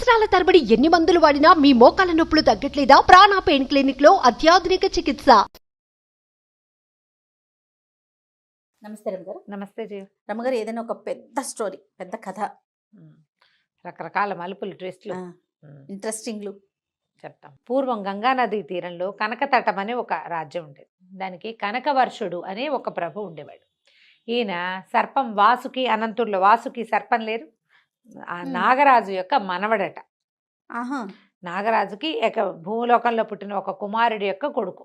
సంవత్సరాల తరబడి ఎన్ని మందులు వాడినా మీ మోకాల నొప్పులు తగ్గట్లేదా? ప్రాణ పెయిన్ క్లినిక్ లో అత్యాధునిక చికిత్స. నమస్తే రమగారు. నమస్తే జీ. రమగారు, ఏదైనా ఒక పెద్ద స్టోరీ, పెద్ద కథ, రకరకాల మలుపులు, ట్విస్ట్లు, ఇంట్రెస్టింగ్లు చెప్తాం. పూర్వం గంగానది తీరంలో కనకతటం అనే ఒక రాజ్యం ఉండేది. దానికి కనకవర్షుడు అనే ఒక ప్రభు ఉండేవాడు. ఈయన సర్పం వాసుకి, అనంతుల్లో వాసుకి సర్పం లేరు, ఆ నాగరాజు యొక్క మనవడట. నాగరాజుకి భూలోకంలో పుట్టిన ఒక కుమారుడి యొక్క కొడుకు.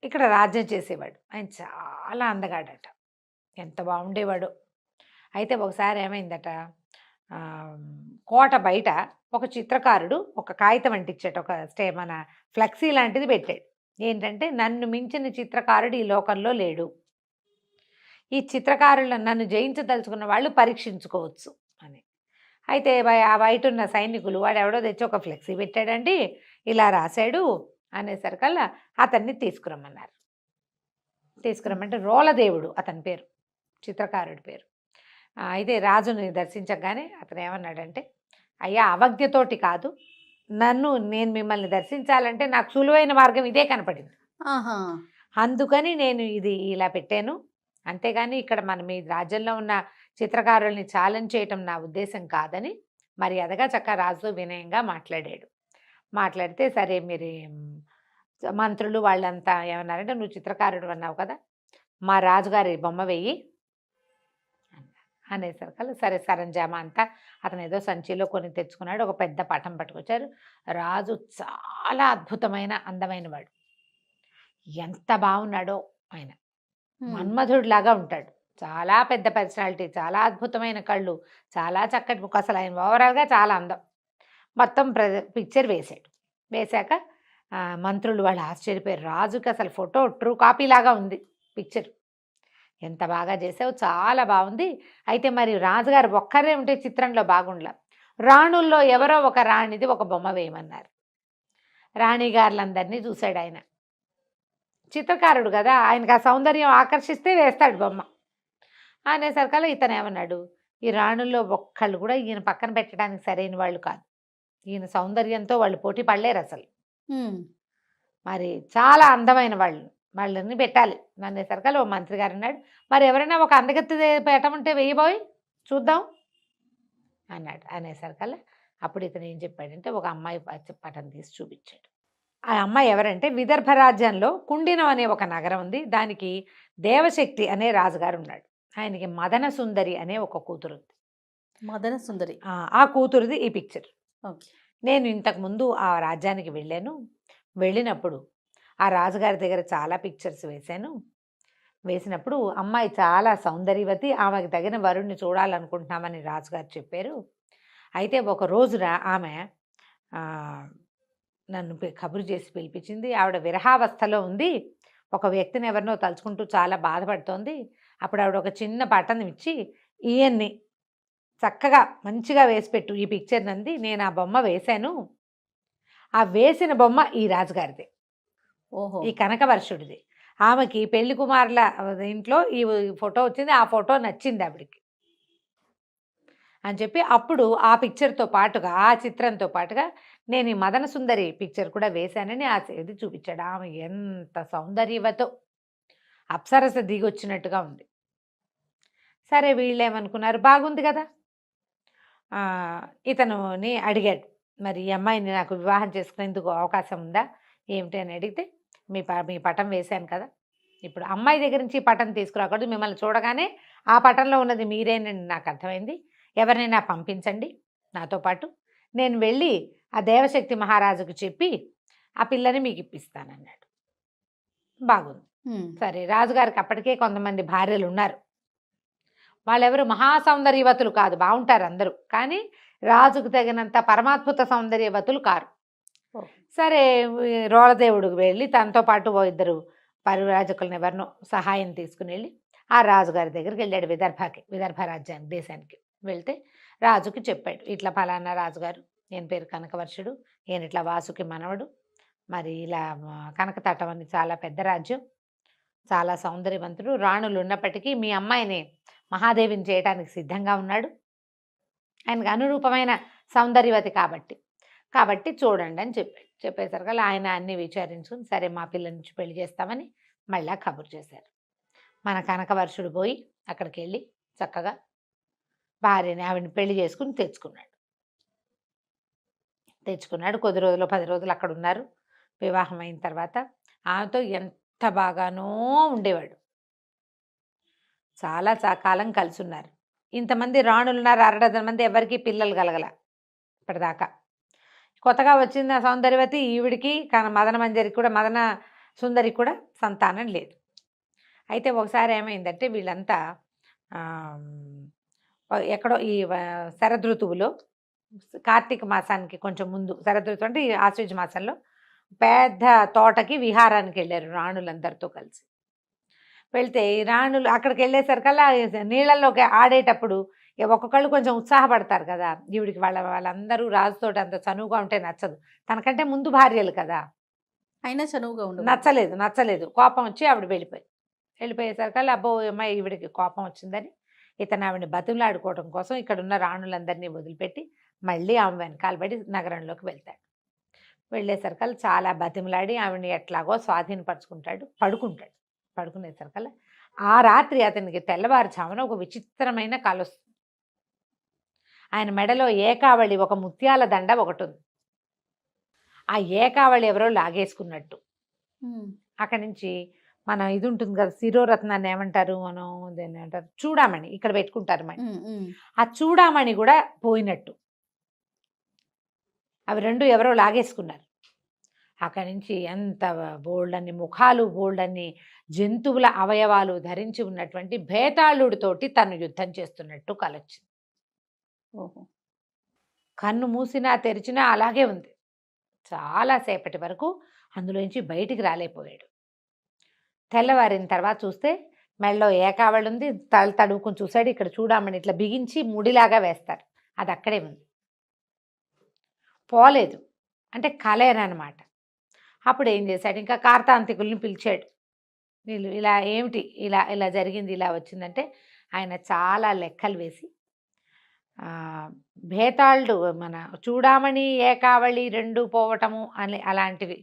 ఇక్కడ రాజ్యం చేసేవాడు. ఆయన చాలా అందగాడట, ఎంత బాగుండేవాడు. అయితే ఒకసారి ఏమైందట, కోట బయట ఒక చిత్రకారుడు ఒక కాగితం అంటించాడు, ఒక మన ఫ్లెక్సీ లాంటిది పెట్టాడు. ఏంటంటే, నన్ను మించిన చిత్రకారుడు ఈ లోకంలో లేడు, ఈ చిత్రకారులను నన్ను జయించదలుచుకున్న వాళ్ళు పరీక్షించుకోవచ్చు అని. అయితే ఆ బయట ఉన్న సైనికులు, వాడు ఎవడో తెచ్చి ఒక ఫ్లెక్సీ పెట్టాడండి, ఇలా రాశాడు అనేసరికల్లా అతన్ని తీసుకురమ్మన్నారు. తీసుకురమ్మంటే రోలదేవుడు అతని పేరు, చిత్రకారుడి పేరు. అయితే రాజుని దర్శించగానే అతను ఏమన్నాడంటే, అయ్యా, అవజ్ఞతోటి కాదు, నేను మిమ్మల్ని దర్శించాలంటే నాకు సులువైన మార్గం ఇదే కనపడింది, అందుకని నేను ఇది ఇలా పెట్టాను. అంతేగాని ఇక్కడ మీ రాజ్యంలో ఉన్న చిత్రకారుల్ని ఛాలెంజ్ చేయటం నా ఉద్దేశం కాదని మర్యాదగా చక్కగా రాజుతో వినయంగా మాట్లాడాడు. మాట్లాడితే, సరే మీరు మంత్రులు వాళ్ళంతా ఏమన్నారంటే, నువ్వు చిత్రకారుడు అన్నావు కదా, మా రాజుగారి బొమ్మ వెయ్యి అనేసరికల్లా సరే సరంజామా అంతా అతను ఏదో సంచిలో కొని తెచ్చుకున్నాడు. ఒక పెద్ద పటం పట్టుకొచ్చారు. రాజు చాలా అద్భుతమైన అందమైన వాడు, ఎంత బాగున్నాడో ఆయన, మన్మధుడిలాగా ఉంటాడు. చాలా పెద్ద పర్సనాలిటీ, చాలా అద్భుతమైన కళ్ళు, చాలా చక్కటి ముఖం, అసలు ఆయన ఓవరాల్గా చాలా అందం. మొత్తం పిక్చర్ వేసాడు. వేశాక మంత్రులు వాళ్ళు ఆశ్చర్యపోయారు. రాజుకి అసలు ఫోటో ట్రూ కాపీ లాగా ఉంది పిక్చర్, ఎంత బాగా చేసావు, చాలా బాగుంది. అయితే మరి రాజుగారు ఒక్కరే ఉంటే చిత్రంలో బాగుండలా, రాణుల్లో ఎవరో ఒక రాణిది ఒక బొమ్మ వేయమన్నారు. రాణిగారులందరినీ చూశాడు ఆయన, చిత్రకారుడు కదా, ఆయనకు ఆ సౌందర్యం ఆకర్షిస్తే వేస్తాడు బొమ్మ అనేసరికల్లా ఇతను ఏమన్నాడు, ఈ రాణుల్లో ఒక్కళ్ళు కూడా ఈయన పక్కన పెట్టడానికి సరైన వాళ్ళు కాదు, ఈయన సౌందర్యంతో వాళ్ళు పోటీ పడలేరు అసలు, మరి చాలా అందమైన వాళ్ళని పెట్టాలి అనేసరికల్లా ఓ మంత్రి గారు అన్నాడు, మరి ఎవరైనా ఒక అందగత్తి పెట్టమంటే వెయ్యబోయి చూద్దాం అన్నాడు. అనేసరికల్లా అప్పుడు ఇతను ఏం చెప్పాడంటే, ఒక అమ్మాయి పటం తీసి చూపించాడు. ఆ అమ్మాయి ఎవరంటే, విదర్భ రాజ్యంలో కుండినం అనే ఒక నగరం ఉంది, దానికి దేవశక్తి అనే రాజుగారు ఉన్నాడు. ఆయనకి మదన సుందరి అనే ఒక కూతురు ఉంది. మదన సుందరి, ఆ కూతురుది ఈ పిక్చర్. నేను ఇంతకుముందు ఆ రాజ్యానికి వెళ్ళాను. వెళ్ళినప్పుడు ఆ రాజుగారి దగ్గర చాలా పిక్చర్స్ వేశాను. వేసినప్పుడు అమ్మాయి చాలా సౌందర్యవతి, ఆమెకు తగిన వరుణ్ణి చూడాలనుకుంటున్నామని రాజుగారు చెప్పారు. అయితే ఒక రోజున ఆమె నన్ను కబురు చేసి పిలిపించింది. ఆవిడ విరహావస్థలో ఉంది, ఒక వ్యక్తిని ఎవరినో తలుచుకుంటూ చాలా బాధపడుతోంది. అప్పుడు ఆవిడ ఒక చిన్న బటన్ ఇచ్చి, ఈయన్ని చక్కగా మంచిగా వేసిపెట్టు ఈ పిక్చర్ నంది, నేను ఆ బొమ్మ వేశాను, ఆ వేసిన బొమ్మ ఈ రాజుగారిది, ఈ కనకవర్షుడిది. ఆమెకి పెళ్లి కుమారుల ఇంట్లో ఈ ఫోటో వచ్చింది, ఆ ఫోటో నచ్చింది ఆవిడికి అని చెప్పి, అప్పుడు ఆ పిక్చర్తో పాటుగా, ఆ చిత్రంతో పాటుగా నేను ఈ మదన సుందరి పిక్చర్ కూడా వేశానని ఇది చూపించాడు. ఆమె ఎంత సౌందర్యవతో, అప్సరస దిగొచ్చినట్టుగా ఉంది. సరే వీళ్ళు ఏమనుకున్నారు, బాగుంది కదా, ఇతనుని అడిగాడు, మరి ఈ అమ్మాయిని నాకు వివాహం చేసుకునేందుకు అవకాశం ఉందా ఏమిటి అని అడిగితే, మీ పటం వేశాను కదా, ఇప్పుడు అమ్మాయి దగ్గర నుంచి పటం తీసుకురాకూడదు, మిమ్మల్ని చూడగానే ఆ పటంలో ఉన్నది మీరేనని నాకు అర్థమైంది, ఎవరినైనా పంపించండి నాతో పాటు, నేను వెళ్ళి ఆ దేవశక్తి మహారాజుకు చెప్పి ఆ పిల్లని మీకు ఇప్పిస్తానన్నాడు. బాగుంది. సరే, రాజుగారికి అప్పటికే కొంతమంది భార్యలు ఉన్నారు. వాళ్ళెవరు మహాసౌందర్యవతులు కాదు, బాగుంటారు అందరూ, కానీ రాజుకు తగినంత పరమాద్భుత సౌందర్యవతులు కారు. సరే, రోలదేవుడికి వెళ్ళి తనతో పాటు ఓ ఇద్దరు పరివ్రాజకులను ఎవరినో సహాయం తీసుకుని వెళ్ళి ఆ రాజుగారి దగ్గరికి వెళ్ళాడు. విదర్భ రాజ్యానికి, దేశానికి వెళ్తే రాజుకి చెప్పాడు, ఇట్లా ఫలానా రాజుగారు, నేను పేరు కనకవర్షుడు, నేను ఇట్లా వాసుకి మనవడు, మరి ఇలా కనకతటం అని చాలా పెద్ద రాజ్యం, చాలా సౌందర్యవంతుడు, రాణులు ఉన్నప్పటికీ మీ అమ్మాయిని మహాదేవిని చేయడానికి సిద్ధంగా ఉన్నాడు ఆయనకు అనురూపమైన సౌందర్యవతి కాబట్టి చూడండి అని చెప్పేసరికి ఆయన అన్ని విచారించుకుని సరే మా పిల్లల నుంచి పెళ్లి చేస్తామని మళ్ళా కబురు చేశారు. మన కనకవర్షుడు పోయి అక్కడికి వెళ్ళి చక్కగా భార్యని ఆవిడని పెళ్లి చేసుకుని తెచ్చుకున్నాడు. కొద్ది రోజులు 10 రోజులు అక్కడ ఉన్నారు. వివాహం అయిన తర్వాత ఆమెతో ఎంత బాగానో ఉండేవాడు. చాలా కాలం కలిసి ఉన్నారు. ఇంతమంది రాణులున్నారు, 6 మంది, ఎవరికి పిల్లలు కలగల ఇప్పటిదాకా. కొత్తగా వచ్చిన సౌందర్యవతి ఈవిడికి మదన మంజరికి కూడా, మదన సుందరికి కూడా సంతానం లేదు. అయితే ఒకసారి ఏమైందంటే వీళ్ళంతా ఎక్కడో ఈ శరదృతువులో కార్తీక మాసానికి కొంచెం ముందు, శరదృతువు అంటే ఈ ఆశ్వయుజ మాసంలో పెద్ద తోటకి విహారానికి వెళ్ళారు రాణులందరితో కలిసి. వెళ్తే ఈ రాణులు అక్కడికి వెళ్ళేసరికల్లా నీళ్ళల్లోకి ఆడేటప్పుడు ఒక్కొక్కళ్ళు కొంచెం ఉత్సాహపడతారు కదా. ఈవిడికి వాళ్ళందరూ రాజుతోటి అంత చనువుగా ఉంటే నచ్చదు. తనకంటే ముందు భార్యలు కదా, అయినా చనువుగా ఉండు. నచ్చలేదు. కోపం వచ్చి ఆవిడ వెళ్ళిపోయేసరికల్లా అబ్బో అమ్మాయి ఈవిడికి కోపం వచ్చిందని ఇతను ఆవిడని బతులాడుకోవడం కోసం ఇక్కడ ఉన్న రాణులందరినీ వదిలిపెట్టి మళ్ళీ ఆమె వెనకాలబడి నగరంలోకి వెళ్తాడు. వెళ్ళేసరికల్లా చాలా బతిమలాడి ఆవిడని ఎట్లాగో స్వాధీనపరుచుకుంటాడు. పడుకునేసరికల్లా ఆ రాత్రి అతనికి తెల్లవారుజామున ఒక విచిత్రమైన కల వస్తుంది. ఆయన మెడలో ఏకావళి, ఒక ముత్యాల దండ ఒకటి ఉంది. ఆ ఏకావళి ఎవరో లాగేసుకున్నట్టు. అక్కడి నుంచి మనం ఇది ఉంటుంది కదా, శిరోరత్నాన్ని ఏమంటారు, మనం దీన్ని ఏమంటారు, చూడామణి, ఇక్కడ పెట్టుకుంటారు మణి. ఆ చూడామణి కూడా పోయినట్టు. అవి రెండు ఎవరో లాగేసుకున్నారు. అక్కడి నుంచి ఎంత బోల్డన్ని ముఖాలు, బోల్డన్ని జంతువుల అవయవాలు ధరించి ఉన్నటువంటి భేతాళుడితోటి తను యుద్ధం చేస్తున్నట్టు కలొచ్చింది. కన్ను మూసినా తెరిచినా అలాగే ఉంది. చాలాసేపటి వరకు అందులోంచి బయటికి రాలేకపోయాడు. తెల్లవారిన తర్వాత చూస్తే మెడలో ఏకావళి ఉంది. తడువుకుని చూశాడు. ఇక్కడ చూడమని ఇట్లా బిగించి ముడిలాగా వేస్తారు, అది అక్కడే ఉంది, పోలేదు. అంటే కలేనమాట. అప్పుడు ఏం చేశాడు, ఇంకా కార్తాంతికుల్ని పిలిచాడు. వీళ్ళు ఇలా ఏమిటి, ఇలా జరిగింది, ఇలా వచ్చిందంటే ఆయన చాలా లెక్కలు వేసి భేతాళుడు, మన చూడామణి ఏకావళి రెండు పోవటము అని అలాంటివి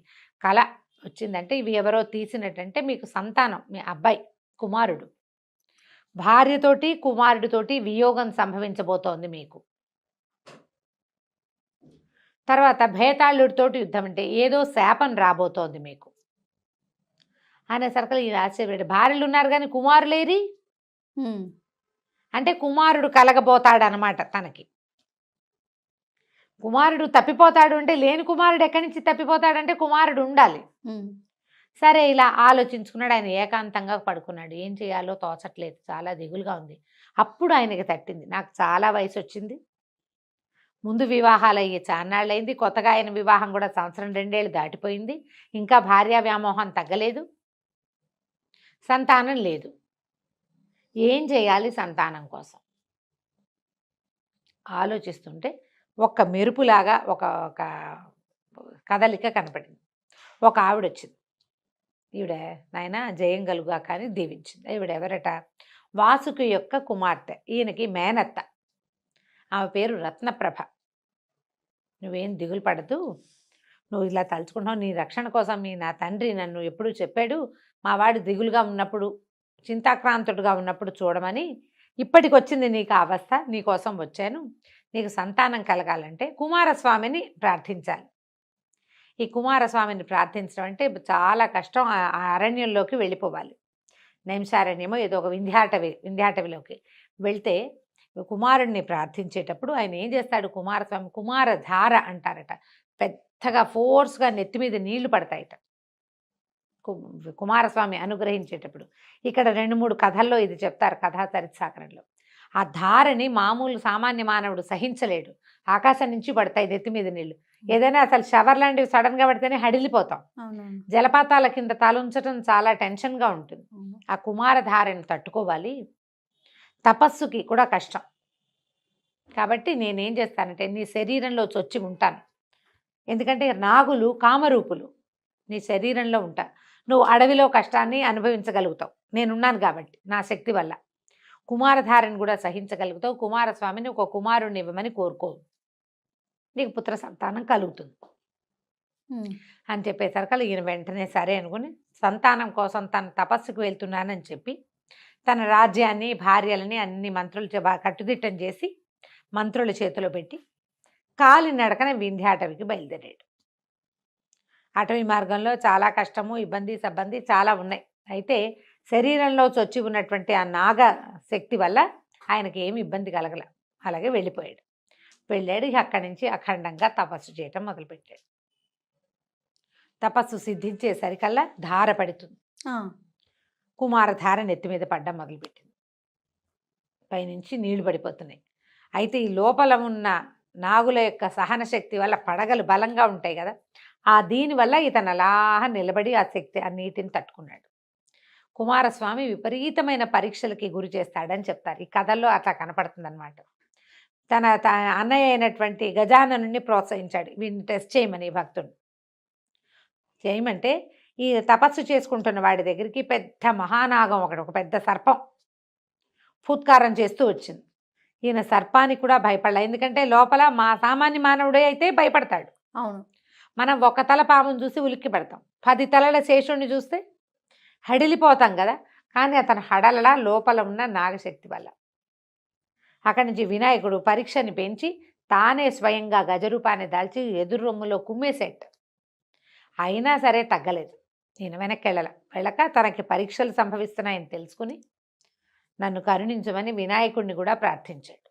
కళ వచ్చిందంటే ఇవి ఎవరో తీసినట్టంటే మీకు సంతానం, మీ అబ్బాయి కుమారుడు, భార్యతోటి కుమారుడితోటి వియోగం సంభవించబోతోంది మీకు. తర్వాత భేతాళుడితోటి యుద్ధం అంటే ఏదో శాపం రాబోతోంది మీకు అనేసరికి ఈ ఆశ్చర్యపడి, భార్యలు ఉన్నారు కానీ కుమారులేరి అంటే కుమారుడు కలగబోతాడనమాట. తనకి కుమారుడు తప్పిపోతాడు అంటే, లేని కుమారుడు ఎక్కడి నుంచి తప్పిపోతాడంటే కుమారుడు ఉండాలి. సరే ఇలా ఆలోచించుకున్నాడు. ఆయన ఏకాంతంగా పడుకున్నాడు. ఏం చేయాలో తోచట్లేదు, చాలా దిగులుగా ఉంది. అప్పుడు ఆయనకి తట్టింది, నాకు చాలా వయసు వచ్చింది, ముందు వివాహాలు అయ్యి చాన్నాళ్ళైంది, కొత్తగా ఆయన వివాహం కూడా 1-2 ఏళ్ళు దాటిపోయింది, ఇంకా భార్యా వ్యామోహం తగ్గలేదు, సంతానం లేదు, ఏం చేయాలి సంతానం కోసం ఆలోచిస్తుంటే ఒక్క మెరుపులాగా ఒక కదలిక కనపడింది. ఒక ఆవిడ వచ్చింది. ఈవిడ నాయన జయం కలుగా కానీ దీవించింది. ఈవిడ ఎవరట, వాసుకి యొక్క కుమార్తె, ఈయనకి మేనత్త. ఆమె పేరు రత్నప్రభ. నువ్వేం దిగులు పడదు, నువ్వు ఇలా తలుచుకుంటావు, నీ రక్షణ కోసం నా తండ్రి నన్ను ఎప్పుడూ చెప్పాడు, మా వాడు దిగులుగా ఉన్నప్పుడు, చింతాక్రాంతుడుగా ఉన్నప్పుడు చూడమని. ఇప్పటికి వచ్చింది నీకు అవస్థ, నీకోసం వచ్చాను. నీకు సంతానం కలగాలంటే కుమారస్వామిని ప్రార్థించాలి. ఈ కుమారస్వామిని ప్రార్థించడం అంటే చాలా కష్టం. ఆ అరణ్యంలోకి వెళ్ళిపోవాలి, నైమిషారణ్యమో ఏదో ఒక వింధ్యాటవిలోకి వెళ్తే కుమారుడిని ప్రార్థించేటప్పుడు ఆయన ఏం చేస్తాడు, కుమారస్వామి కుమారధార అంటారట, పెద్దగా ఫోర్స్గా నెత్తి మీద నీళ్లు పడతాయట కుమారస్వామి అనుగ్రహించేటప్పుడు. ఇక్కడ 2-3 కథల్లో ఇది చెప్తారు, కథా చరిత్సాకరంలో. ఆ ధారని మామూలు సామాన్య మానవుడు సహించలేడు. ఆకాశం నుంచి పడతాయి నెత్తి మీద నీళ్లు. ఏదైనా అసలు షవర్ లాంటివి సడన్గా పడితేనే హడిలిపోతాం. జలపాతాల కింద తలుంచడం చాలా టెన్షన్గా ఉంటుంది. ఆ కుమారధారని తట్టుకోవాలి, తపస్సుకి కూడా కష్టం. కాబట్టి నేనేం చేస్తానంటే నీ శరీరంలో చొచ్చి ఉంటాను, ఎందుకంటే నాగులు కామరూపులు నీ శరీరంలో ఉంటా, నువ్వు అడవిలో కష్టాన్ని అనుభవించగలుగుతావు, నేనున్నాను కాబట్టి నా శక్తి వల్ల. కుమారధారని కూడా సహించగలుగుతావు, కుమారస్వామిని ఒక కుమారుణ్ణి ఇవ్వమని కోరుకో, నీకు పుత్ర సంతానం కలుగుతుంది అని చెప్పేసరికి ఈయన వెంటనే సరే అనుకుని సంతానం కోసం తన తపస్సుకు వెళ్తున్నానని చెప్పి తన రాజ్యాన్ని భార్యలని అన్ని మంత్రులు కట్టుదిట్టం చేసి మంత్రుల చేతిలో పెట్టి కాలినడకన వింధ్యాటవికి బయలుదేరాడు. అటవీ మార్గంలో చాలా కష్టము, ఇబ్బంది సబ్బంది చాలా ఉన్నాయి. అయితే శరీరంలో చొచ్చి ఉన్నటువంటి ఆ నాగ శక్తి వల్ల ఆయనకి ఏమి ఇబ్బంది కలగల. అలాగే వెళ్ళిపోయాడు. వెళ్ళాడు, అక్కడి నుంచి అఖండంగా తపస్సు చేయటం మొదలుపెట్టాడు. తపస్సు సిద్ధించేసరికల్లా ధార పడుతుంది. కుమారధార నెత్తి మీద పడ్డం మొదలుపెట్టింది. పైనుంచి నీళ్లు పడిపోతున్నాయి. అయితే ఈ లోపల ఉన్న నాగుల యొక్క సహన శక్తి వల్ల పడగలు బలంగా ఉంటాయి కదా, ఆ దీనివల్ల ఇతను అలా నిలబడి ఆ శక్తి ఆ నీటిని తట్టుకున్నాడు. కుమారస్వామి విపరీతమైన పరీక్షలకి గురి చేస్తాడని చెప్తారు. ఈ కథల్లో అట్లా కనపడుతుంది అనమాట. తన అన్నయ్య అయినటువంటి గజాననుని ప్రోత్సహించాడు, వీడిని టెస్ట్ చేయమని భక్తుడు. చేయమంటే ఈ తపస్సు చేసుకుంటున్న వాడి దగ్గరికి పెద్ద మహానాగం ఒకటి, ఒక పెద్ద సర్పం ఫూత్కారం చేస్తూ వచ్చింది. ఈయన సర్పానికి కూడా భయపడలే, ఎందుకంటే లోపల సామాన్య మానవుడే అయితే భయపడతాడు. అవును, మనం ఒక తల పామును చూసి ఉలిక్కి పెడతాం, 10 తలల శేషుణ్ణి చూస్తే హడిలిపోతాం కదా. కానీ అతను హడలలా లోపల ఉన్న నాగశక్తి వల్ల. అక్కడి నుంచి వినాయకుడు పరీక్షని పెంచి తానే స్వయంగా గజరూపాన్ని దాల్చి ఎదురు రొమ్ములో కుమ్మేసేట. అయినా సరే తగ్గలేదు. నేను వెనక్కి వెళ్ళక తనకి పరీక్షలు సంభవిస్తున్నాయని తెలుసుకుని నన్ను కరుణించమని వినాయకుడిని కూడా ప్రార్థించాడు.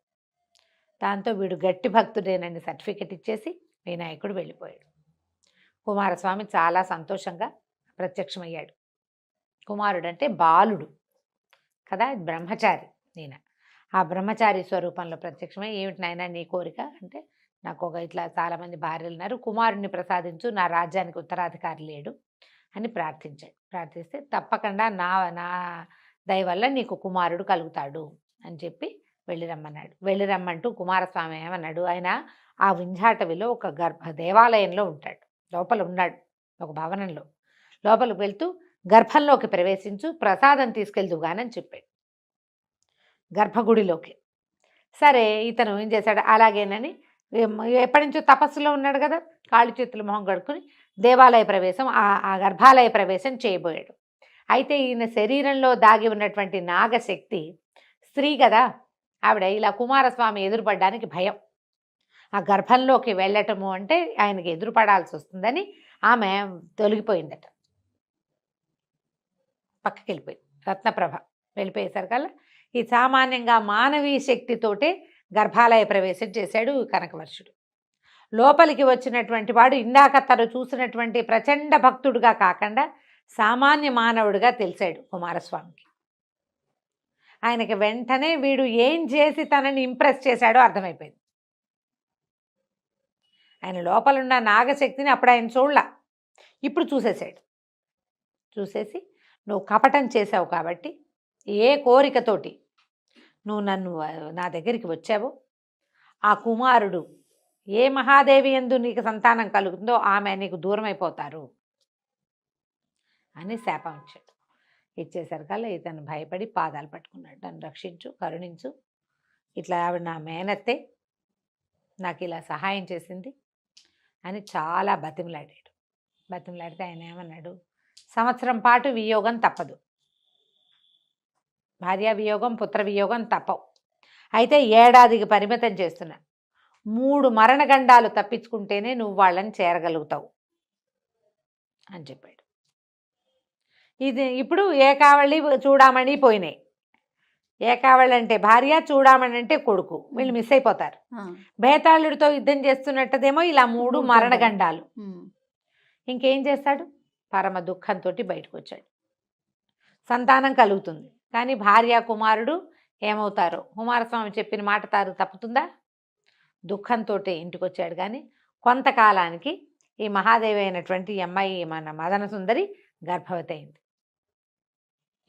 దాంతో వీడు గట్టి భక్తుడేనని సర్టిఫికెట్ ఇచ్చేసి వినాయకుడు వెళ్ళిపోయాడు. కుమారస్వామి చాలా సంతోషంగా ప్రత్యక్షమయ్యాడు. కుమారుడు అంటే బాలుడు కదా, బ్రహ్మచారి. నేను ఆ బ్రహ్మచారి స్వరూపంలో ప్రత్యక్షమై, ఏమిటి నాయనా నీ కోరిక అంటే, నాకు ఒక ఇట్లా చాలామంది భార్యలు ఉన్నారు, కుమారుడిని ప్రసాదించు, నా రాజ్యానికి ఉత్తరాధికారి లేడు అని ప్రార్థించాడు. ప్రార్థిస్తే తప్పకుండా నా దయ వల్ల నీకు కుమారుడు కలుగుతాడు అని చెప్పి వెళ్ళిరమ్మన్నాడు. వెళ్ళిరమ్మంటూ కుమారస్వామి ఏమన్నాడు, ఆయన ఆ వింధ్యాటవిలో ఒక దేవాలయంలో ఉంటాడు, లోపల ఉన్నాడు ఒక భవనంలో. లోపలికి వెళ్తూ గర్భంలోకి ప్రవేశించు, ప్రసాదం తీసుకెళ్దుగానని చెప్పాడు గర్భగుడిలోకి. సరే ఇతను ఏం చేశాడు, అలాగేనని ఎప్పటి నుంచో తపస్సులో ఉన్నాడు కదా, కాళ్ళు చేతులు మొహం కడుక్కుని దేవాలయ ప్రవేశం ఆ గర్భాలయ ప్రవేశం చేయబోయాడు. అయితే ఈయన శరీరంలో దాగి ఉన్నటువంటి నాగశక్తి స్త్రీ కదా, ఆవిడ ఇలా కుమారస్వామి ఎదురుపడడానికి భయం. ఆ గర్భంలోకి వెళ్ళటము అంటే ఆయనకి ఎదురుపడాల్సి వస్తుందని ఆమె తొలగిపోయిందట, పక్కకి వెళ్ళిపోయింది. రత్నప్రభ వెళ్ళిపోయేసరికల్లా ఈ సామాన్యంగా మానవీ శక్తితోటే గర్భాలయ ప్రవేశం చేశాడు కనకవర్షుడు. లోపలికి వచ్చినటువంటి వాడు ఇందాక తను చూసినటువంటి ప్రచండ భక్తుడుగా కాకుండా సామాన్య మానవుడిగా తెలిసాడు కుమారస్వామికి. ఆయనకి వెంటనే వీడు ఏం చేసి తనని ఇంప్రెస్ చేశాడో అర్థమైపోయింది. ఆయన లోపలున్న నాగశక్తిని అప్పుడు ఆయన చూడలా, ఇప్పుడు చూసేసాడు. చూసేసి, నువ్వు కపటం చేసావు కాబట్టి, ఏ కోరికతోటి నువ్వు నా దగ్గరికి వచ్చావో ఆ కుమారుడు ఏ మహాదేవి యందు నీకు సంతానం కలుగుతుందో ఆమె నీకు దూరం అయిపోతారు అని శాపం ఇచ్చాడు. ఇచ్చేసరికల్లా ఇతను భయపడి పాదాలు పట్టుకున్నాడు, నన్ను రక్షించు, కరుణించు, ఇట్లా ఆవిడ నా మేనత్తే, నాకు ఇలా సహాయం చేసింది అని చాలా బతిమలాడాడు. బతిమలాడితే ఆయన ఏమన్నాడు, సంవత్సరం పాటు వియోగం తప్పదు, భార్యా వియోగం పుత్ర వియోగం తప్పవు, అయితే ఏడాదికి పరిమితం చేస్తున్నా, 3 మరణగండాలు తప్పించుకుంటేనే నువ్వు వాళ్ళని చేరగలుగుతావు అని చెప్పాడు. ఇది ఇప్పుడు ఏకావళి చూడామణి పోయినాయి. ఏకావళి అంటే భార్య, చూడామణి అంటే కొడుకు, వీళ్ళు మిస్ అయిపోతారు. బేతాళుడితో యుద్ధం చేస్తున్నట్టదేమో ఇలా 3 మరణగండాలు. ఇంకేం చేస్తాడు, పరమ దుఃఖంతో బయటకు వచ్చాడు. సంతానం కలుగుతుంది, కానీ భార్య కుమారుడు ఏమవుతారో, కుమారస్వామి చెప్పిన మాట తప్పుతుందా, దుఃఖంతో ఇంటికి వచ్చాడు. కానీ కొంతకాలానికి ఈ మహాదేవి అయినటువంటి అమ్మాయి మన మదన సుందరి గర్భవతి అయింది.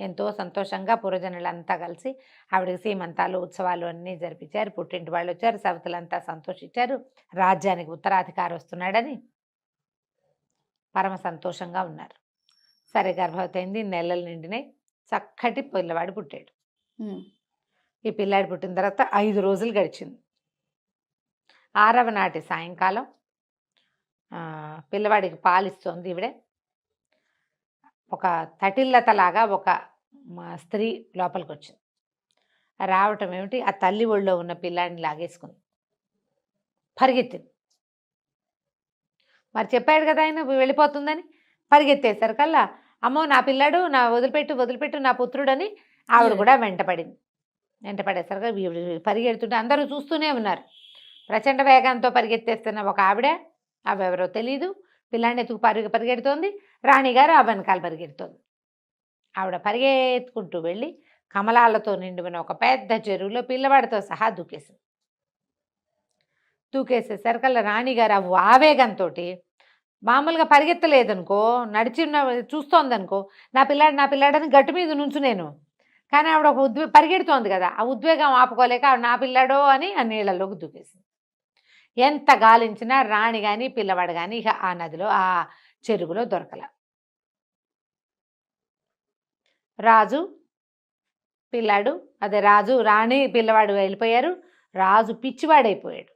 ఎంతో సంతోషంగా పురజనులంతా కలిసి ఆవిడకి సీమంతాలు ఉత్సవాలు అన్నీ జరిపించారు. పుట్టింటి వాళ్ళు వచ్చారు, సవతులంతా సంతోషించారు. రాజ్యానికి ఉత్తరాధికారి వస్తున్నాడని పరమ సంతోషంగా ఉన్నారు. సరే గర్భవతి అయింది, నెలలు నిండినాయి, చక్కటి పిల్లవాడు పుట్టాడు. ఈ పిల్లాడు పుట్టిన తర్వాత 5 రోజులు గడిచింది. 6వ నాటి సాయంకాలం పిల్లవాడికి పాలిస్తోంది ఈవిడే. ఒక తటిల్లతలాగా ఒక స్త్రీ లోపలికి వచ్చింది. రావటం ఏమిటి, ఆ తల్లి ఒళ్ళో ఉన్న పిల్లాడిని లాగేసుకుంది, పరిగెత్తింది. మరి చెప్పాడు కదా ఆయన వెళ్ళిపోతుందని. పరిగెత్తేసరికల్లా అమ్మో నా పిల్లాడు, నా వదిలిపెట్టు నా పుత్రుడని ఆవిడ కూడా వెంటపడింది. వెంటపడేసరికి పరిగెడుతుంటే అందరూ చూస్తూనే ఉన్నారు. ప్రచండ వేగంతో పరిగెత్తేస్తున్న ఒక ఆవిడ, అవెవరో తెలీదు, పిల్లాడిని ఎత్తుకు పరిగెడుతోంది. రాణిగారు ఆ వెనకాల పరిగెడుతోంది. ఆవిడ పరిగెత్తుకుంటూ వెళ్ళి కమలాలతో నిండిన ఒక పెద్ద చెరువులో పిల్లవాడితో సహా దూకేసేసరికల్లా రాణిగారు ఆవేగంతో మామూలుగా పరిగెత్తలేదనుకో, చూస్తోందనుకో, నా పిల్లాడని గట్టు మీద నేను. కానీ ఆవిడ ఒక పరిగెడుతోంది కదా, ఆ ఉద్వేగం ఆపుకోలేక ఆవిడ నా పిల్లాడో అని ఆ నీళ్ళలోకి దూకేసింది. ఎంత గాలించినా రాణి కానీ పిల్లవాడు కానీ ఇక ఆ నదిలో ఆ చెరువులో దొరకల. రాజు పిల్లాడు, అదే రాజు రాణి పిల్లవాడు వెళ్ళిపోయారు. రాజు పిచ్చివాడైపోయాడు.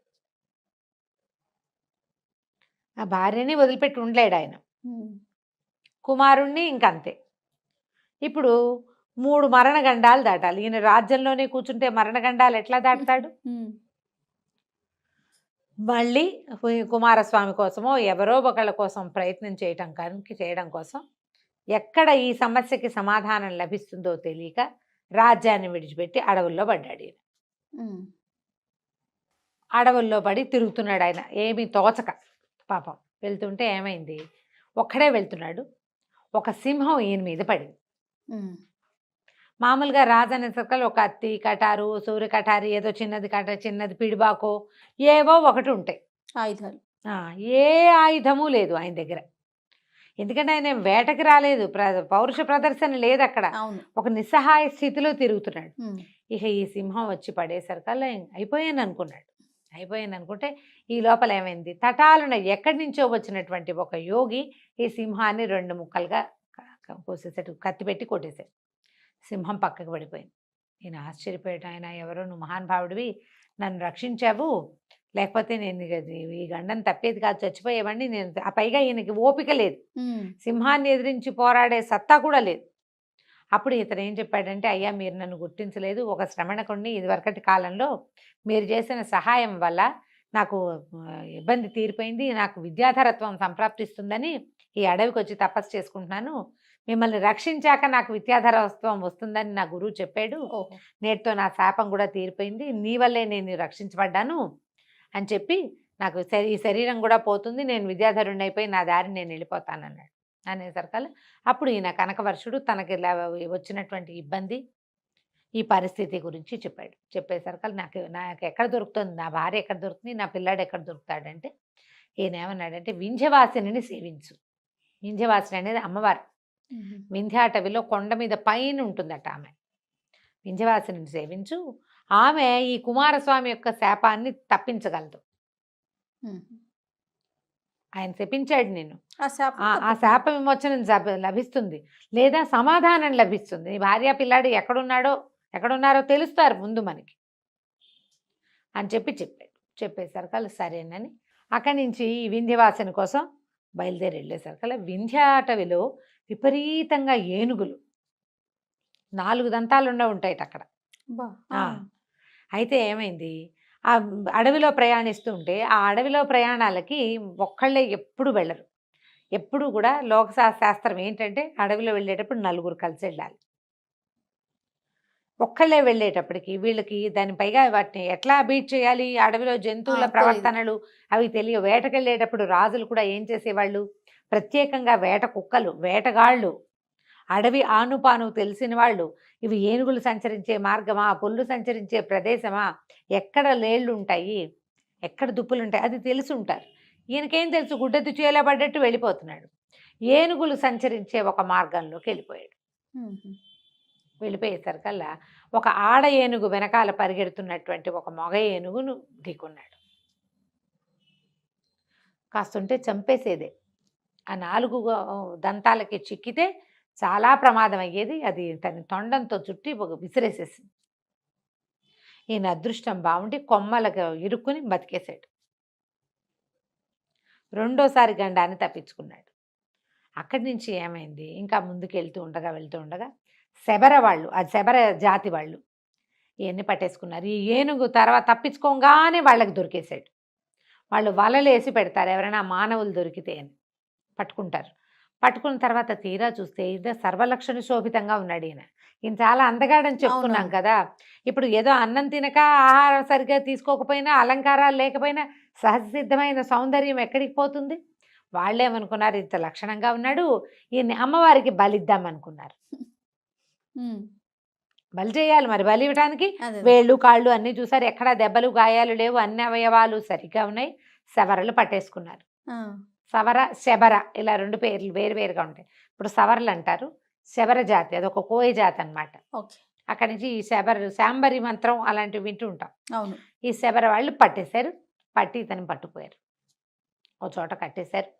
ఆ భార్యని వదిలిపెట్టి ఉండలేడు ఆయన. కుమారుణ్ణి ఇంకంతే. ఇప్పుడు 3 మరణగండాలు దాటాలి. ఈయన రాజ్యంలోనే కూర్చుంటే మరణగండాలు ఎట్లా దాటుతాడు? మళ్ళీ కుమారస్వామి కోసమో ఎవరో ఒకళ్ళ కోసం ప్రయత్నం చేయడం కోసం ఎక్కడ ఈ సమస్యకి సమాధానం లభిస్తుందో తెలియక రాజ్యాన్ని విడిచిపెట్టి అడవుల్లో పడ్డాడు ఈయన. అడవుల్లో పడి తిరుగుతున్నాడు ఆయన, ఏమీ తోచక. పాపం వెళ్తుంటే ఏమైంది, ఒక్కడే వెళ్తున్నాడు, ఒక సింహం ఈయన మీద పడింది. మామూలుగా రాజు అనే సర్కల్ ఒక అత్తి కటారు, సూర్య కటారి, ఏదో చిన్నది పిడిబాకో ఏవో ఒకటి ఉంటాయి ఆయుధాలు. ఏ ఆయుధము లేదు ఆయన దగ్గర. ఎందుకంటే ఆయన వేటకి రాలేదు, పౌరుష ప్రదర్శన లేదు అక్కడ. ఒక నిస్సహాయ స్థితిలో తిరుగుతున్నాడు. ఇక ఈ సింహం వచ్చి పడేసరికల్లా అయిపోయాను అనుకుంటే ఈ లోపల ఏమైంది, తటాలున ఎక్కడి నుంచో వచ్చినటువంటి ఒక యోగి ఈ సింహాన్ని 2 ముక్కలుగా కోసేసాడు, కత్తి పెట్టి కొట్టేశాడు. సింహం పక్కకు పడిపోయింది. నేను ఆశ్చర్యపోయాడు. ఆయన ఎవరో, నువ్వు మహానుభావుడివి, నన్ను రక్షించావు, లేకపోతే నేను ఈ గండం తప్పేది కాదు, చచ్చిపోయేవాడిని నేను. ఆ పైగా ఈయనకి ఓపిక లేదు, సింహాన్ని ఎదిరించి పోరాడే సత్తా కూడా లేదు. అప్పుడు ఇతను ఏం చెప్పాడంటే, అయ్యా మీరు నన్ను గుర్తించలేదు, ఒక శ్రమణకుడిని ఇదివరకటి కాలంలో మీరు చేసిన సహాయం వల్ల నాకు ఇబ్బంది తీరిపోయింది, నాకు విద్యాధరత్వం సంప్రాప్తిస్తుందని ఈ అడవికి వచ్చి తపస్సు చేసుకుంటున్నాను, మిమ్మల్ని రక్షించాక నాకు విద్యాధరత్వం వస్తుందని నా గురువు చెప్పాడు, నేటితో నా శాపం కూడా తీరిపోయింది, నీ వల్లే నేను రక్షించబడ్డాను అని చెప్పి నాకు ఈ శరీరం కూడా పోతుంది, నేను విద్యాధరుణ్ణి అయిపోయి నా దారిని నేను వెళ్ళిపోతానన్నాడు. అనేసరికల్లా అప్పుడు ఈయన కనకవర్షుడు తనకి వచ్చినటువంటి ఇబ్బంది, ఈ పరిస్థితి గురించి చెప్పాడు. చెప్పేసరికల్లా నాకు ఎక్కడ దొరుకుతుంది, నా భార్య ఎక్కడ దొరుకుతుంది, నా పిల్లాడు ఎక్కడ దొరుకుతాడంటే, ఈయన ఏమన్నాడంటే వింధ్యవాసిని సేవించు. వింధ్యవాసిని అనేది అమ్మవారు. వింధ్యాటవిలో కొండ మీద పైన ఉంటుందట ఆమె. వింధ్యవాసిని సేవించు, ఆమె ఈ కుమారస్వామి యొక్క శాపాన్ని తప్పించగలదు. ఆయన శపించాడు నేను, ఆ శాప విమోచనం లభిస్తుంది, లేదా సమాధానం లభిస్తుంది. నీ భార్య పిల్లాడు ఎక్కడున్నారో తెలుస్తారు ముందు మనకి అని చెప్పాడు. చెప్పేసరికల్లా సరేనని అక్కడి నుంచి ఈ వింధ్యవాసిని కోసం బయలుదేరి వెళ్ళేసరికల్లా వింధ్యాటవిలో విపరీతంగా ఏనుగులు 4 దంతాలు ఉంటాయి అక్కడ. అయితే ఏమైంది, ఆ అడవిలో ప్రయాణిస్తూ ఉంటే ఆ అడవిలో ప్రయాణాలకి ఒక్కళ్ళే ఎప్పుడు వెళ్ళరు. ఎప్పుడు కూడా లోకశాస్త్రం ఏంటంటే అడవిలో వెళ్ళేటప్పుడు 4 కలిసి వెళ్ళాలి. ఒక్కళ్ళే వెళ్ళేటప్పటికి వీళ్ళకి దాని పైగా వాటిని ఎట్లా బీట్ చేయాలి, అడవిలో జంతువుల ప్రవర్తనలు అవి తెలియ. వేటకెళ్ళేటప్పుడు రాజులు కూడా ఏం చేసేవాళ్ళు, ప్రత్యేకంగా వేట కుక్కలు, వేటగాళ్ళు, అడవి ఆనుపాను తెలిసిన వాళ్ళు, ఇవి ఏనుగులు సంచరించే మార్గమా, పుల్లు సంచరించే ప్రదేశమా, ఎక్కడ లేళ్ళు ఉంటాయి, ఎక్కడ దుప్పులు ఉంటాయి, అది తెలిసి ఉంటారు. ఈయనకేం తెలుసు, గుడ్డెద్దు చేలా పడ్డట్టు వెళ్ళిపోతున్నాడు. ఏనుగులు సంచరించే ఒక మార్గంలోకి వెళ్ళిపోయాడు. వెళ్ళిపోయేసరికల్లా ఒక ఆడ ఏనుగు వెనకాల పరిగెడుతున్నటువంటి ఒక మగ ఏనుగును ఢీకున్నాడు. కాస్తుంటే చంపేసేదే. ఆ 4 దంతాలకి చిక్కితే చాలా ప్రమాదం అయ్యేది. అది తన తొండంతో చుట్టి విసిరేసేసింది. ఈయన అదృష్టం బాగుండి కొమ్మలకు ఇరుక్కుని బతికేశాడు. రెండోసారి గండాన్ని తప్పించుకున్నాడు. అక్కడి నుంచి ఏమైంది, ఇంకా ముందుకు వెళ్తూ ఉండగా శబర వాళ్ళు, అది శబర జాతి వాళ్ళు ఇవన్నీ పట్టేసుకున్నారు. ఈ ఏనుగు తర్వాత తప్పించుకోగానే వాళ్ళకి దొరికేశాడు. వాళ్ళు వలలేసి పెడతారు, ఎవరైనా మానవులు దొరికితే అని పట్టుకుంటారు. పట్టుకున్న తర్వాత తీరా చూస్తే ఇది సర్వలక్షణ శోభితంగా ఉన్నాడు ఈయన. ఈయన చాలా అందగాడని చెప్పుకున్నాం కదా. ఇప్పుడు ఏదో అన్నం తినక, ఆహారం సరిగ్గా తీసుకోకపోయినా, అలంకారాలు లేకపోయినా సహజసిద్ధమైన సౌందర్యం ఎక్కడికి పోతుంది? వాళ్ళేమనుకున్నారు, ఇంత లక్షణంగా ఉన్నాడు, ఈయన్ని అమ్మవారికి బలిద్దాం అనుకున్నారు. బలి చేయాలి మరి, బలి ఇవ్వడానికి వేళ్ళు కాళ్ళు అన్నీ చూసారు, ఎక్కడా దెబ్బలు గాయాలు లేవు, అన్ని అవయవాలు సరిగ్గా ఉన్నాయి. శబరలు పట్టేసుకున్నారు. సవర శబర ఇలా రెండు పేర్లు వేరువేరుగా ఉంటాయి. ఇప్పుడు సవరలు అంటారు, శబర జాతి అదొక కోయ జాతి అనమాట. అక్కడి నుంచి ఈ శాంబరి మంత్రం అలాంటివి వింటూ ఉంటాం. అవును. ఈ శబర వాళ్ళు పట్టేశారు, పట్టి ఇతను పట్టుకుపోయారు, ఓ చోట కట్టేశారు.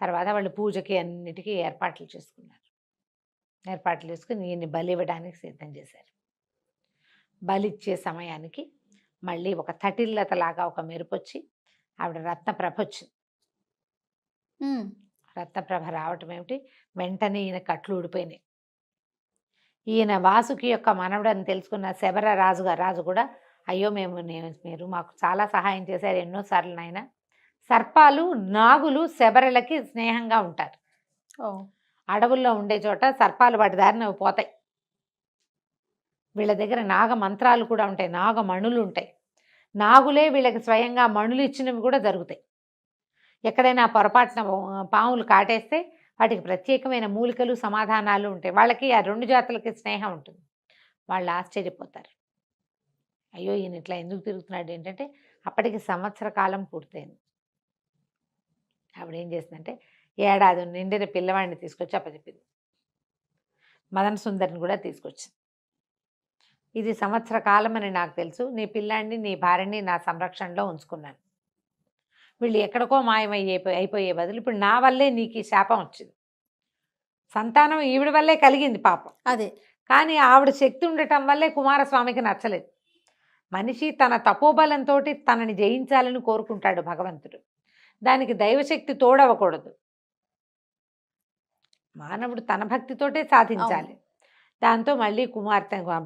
తర్వాత వాళ్ళు పూజకి అన్నిటికీ ఏర్పాట్లు చేసుకున్నారు. ఏర్పాట్లు చేసుకుని ఈయన్ని బలి ఇవ్వడానికి సిద్ధం చేశారు. బలిచ్చే సమయానికి మళ్ళీ ఒక తటిల్లతలాగా ఒక మెరుపు వచ్చి ఆవిడ రత్నప్రభ వచ్చింది. రత్నప్రభ రావటం ఏమిటి, వెంటనే ఈయన కట్లు ఊడిపోయినాయి. ఈయన వాసుకి యొక్క మనవడని తెలుసుకున్న శబర రాజు కూడా, అయ్యో మీరు మాకు చాలా సహాయం చేశారు ఎన్నోసార్లు నాయన. సర్పాలు నాగులు శబరలకి స్నేహంగా ఉంటారు. అడవుల్లో ఉండే చోట సర్పాలు వాటి దారిన పోతాయి. వీళ్ళ దగ్గర నాగ మంత్రాలు కూడా ఉంటాయి, నాగమణులు ఉంటాయి. నాగులే వీళ్ళకి స్వయంగా మణులు ఇచ్చినవి కూడా జరుగుతాయి. ఎక్కడైనా పొరపాటున పాములు కాటేస్తే వాటికి ప్రత్యేకమైన మూలికలు సమాధానాలు ఉంటాయి. వాళ్ళకి ఆ రెండు జాతులకి స్నేహం ఉంటుంది. వాళ్ళు ఆశ్చర్యపోతారు, అయ్యో ఈయన ఇట్లా ఎందుకు తిరుగుతున్నాడు ఏంటంటే అప్పటికి సంవత్సర కాలం పూర్తయింది. ఆవిడ ఏం చేసిందంటే ఏడాది నిండిన పిల్లవాడిని తీసుకొచ్చి అప్పచెప్పింది. మదన సుందరిని కూడా తీసుకొచ్చింది. ఇది సంవత్సర కాలం అని నాకు తెలుసు, నీ పిల్లాడిని నీ భార్యని నా సంరక్షణలో ఉంచుకున్నాను. వీళ్ళు ఎక్కడికో అయిపోయే బదులు ఇప్పుడు నా వల్లే నీకు ఈ శాపం వచ్చింది. సంతానం ఈవిడ వల్లే కలిగింది పాపం, అదే. కానీ ఆవిడ శక్తి ఉండటం వల్లే కుమారస్వామికి నచ్చలేదు. మనిషి తన తపోబలంతో తనని జయించాలని కోరుకుంటాడు భగవంతుడు, దానికి దైవశక్తి తోడవకూడదు. మానవుడు తన భక్తితోటే సాధించాలి. దాంతో మళ్ళీ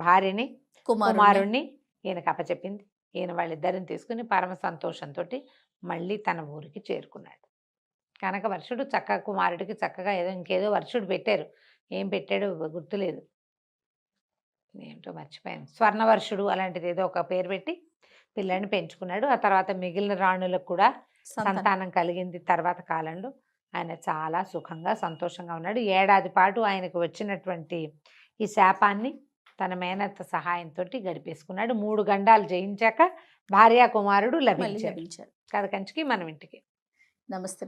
భార్యని కుమారుణ్ణి ఈయనకు అప్పచెప్పింది. ఈయన వాళ్ళిద్దరిని తీసుకుని పరమ సంతోషంతో మళ్ళీ తన ఊరికి చేరుకున్నాడు. కనకవర్షుడు కుమారుడికి చక్కగా ఇంకేదో వర్షుడు పెట్టారు, ఏం పెట్టాడో గుర్తులేదు, ఏమిటో మర్చిపోయాను, స్వర్ణవర్షుడు అలాంటిది ఏదో ఒక పేరు పెట్టి పిల్లని పెంచుకున్నాడు. ఆ తర్వాత మిగిలిన రాణులకు కూడా సంతానం కలిగింది. తర్వాత కాలంలో ఆయన చాలా సుఖంగా సంతోషంగా ఉన్నాడు. ఏడాది పాటు ఆయనకు వచ్చినటువంటి ఈ శాపాన్ని తన మేనత్త సహాయంతో గడిపేసుకున్నాడు. 3 గండాలు జయించాక భార్యా కుమారుడు లభించారు. కథ కంచికి మనం ఇంటికి. నమస్తే.